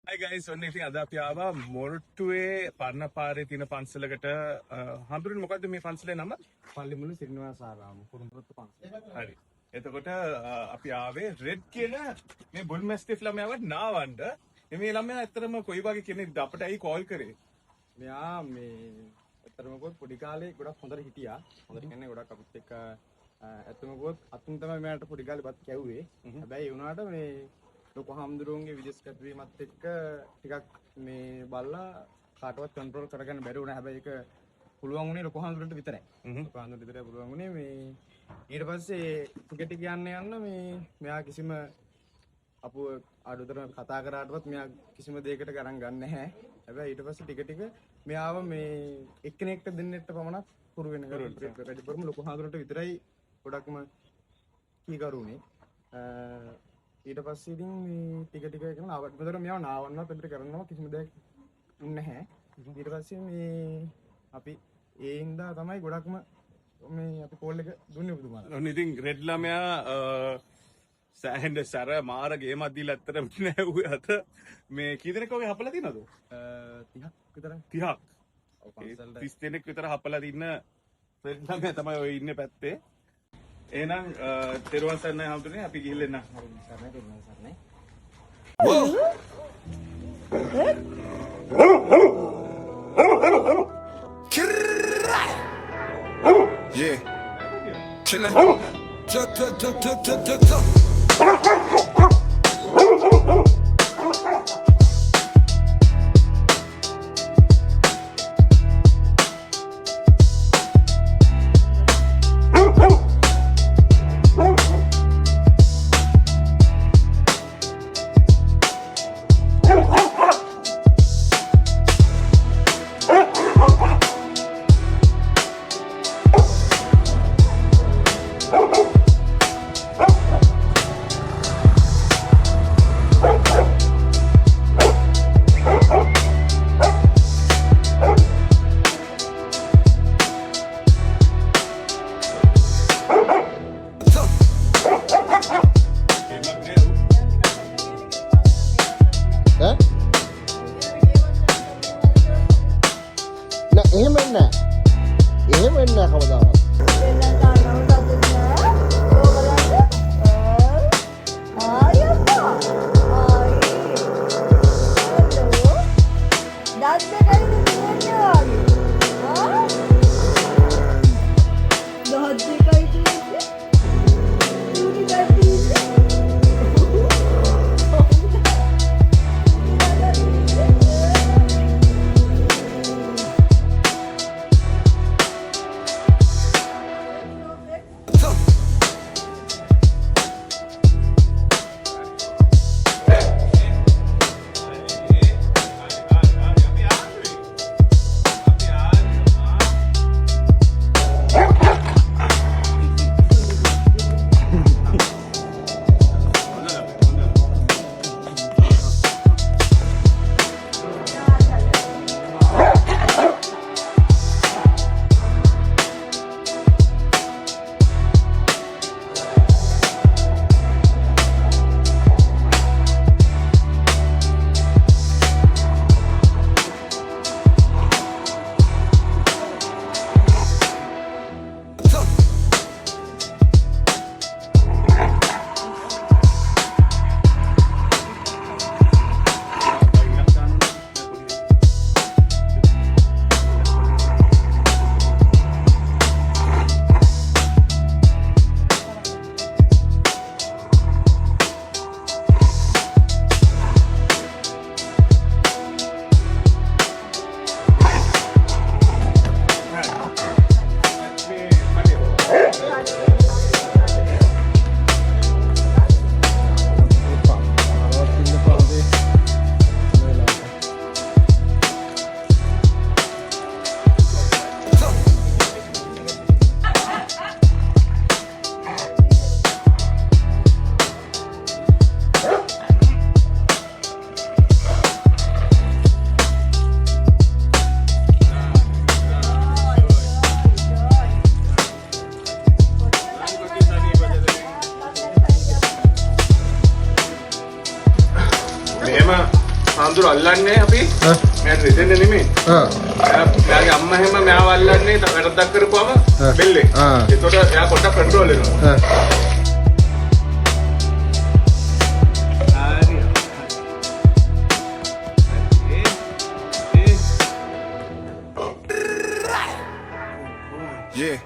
Hi guys, ඔන්න ඉතින් අද අපි ආවා මොරටුවේ පරණ පාරේ තියෙන පන්සලකට හම්බුනේ මොකද්ද මේ පන්සලේ නම? පල්ලිමුල සිරිනිවාසාරාම කුරුම්පුරත්තු පන්සල. හරි. එතකොට අපි ආවේ රෙඩ් කියන මේ බුල් මැස්ටිෆ් ළමයාව නාවන්න. මේ ළමයා ඇත්තටම කොයි වගේ කෙනෙක්ද අපිට ඇයි කෝල් කරේ? මෙයා මේ ඇත්තටම කොත් පොඩි කාලේ ගොඩක් හොඳට හිටියා. හොඳට කියන්නේ ගොඩක් අපිත් එක්ක ඇත්තම කොත් අතුන් තමයි මෙයාට පොඩි කාලේ බත් කැව්වේ. හැබැයි ඒ වුණාට මේ ලොකු හාමුදුරුවන්ගේ විදේශ කැපවීමත් එක්ක ටිකක් මේ බල්ලා කාටවත් කන්ට්‍රෝල් කරගන්න බැරි වුණා. හැබැයි ඒක පුළුවන් වුණේ ලොකු හාමුදුරුවන්ට විතරයි. ලොකු හාමුදුරුවන්ට විතරයි පුළුවන් වුණේ මේ ඊට පස්සේ ටික යන්න මේ මෙයා කිසිම අපු අඩුතරම කතා කරාටවත් මෙයා කිසිම දෙයකට ගණන් ගන්න නැහැ. හැබැයි ඊට පස්සේ ටික මෙයාව මේ එක්කෙනෙක්ට දෙන්නෙට පමණක් පුරු වෙන රජපුරම ලොකු හාමුදුරුවන්ට විතරයි ගොඩක්ම කීකරුනේ. ඊට පස්සේ ඉතින් මේ ටික කරන අවබෝධතර මෙයාව නාවන්නත් අපිට කරනවා කිසිම දෙයක් නැහැ. ඊට පස්සේ මේ අපි ඒ හින්දා තමයි ගොඩක්ම මේ අපි කෝල් එක දුන්නේ ඔබතුමාලා. ඔන්න ඉතින් රෙඩ් ළමයා සෑහෙන සැර මාර ගේමක් දීලා ඇත්තටම නෑ අත මේ කී දෙනෙක් වගේ හපලා තියනවද? 30ක් විතර. 30ක්. 30 දෙනෙක් විතර හපලා තින්න රෙඩ් ළමයා තමයි ඔය ඉන්නේ පැත්තේ. එහෙනම් තෙරුවන් සරණයි හම්තුනේ අපි ගිහින් එන්න. සරණයි. Yeah. Chillin'. හාමුදුර අල්ලන්නේ අපි මට දෙන්න නෙමෙයි. එයාගේ අම්මා හැම මෙයාව අල්ලන්නේ වැරද්දක් කරපුවම බෙල්ලේ. ඒකට එයා පොඩ්ඩක් කන්ට්‍රෝල් වෙනවා. Yeah.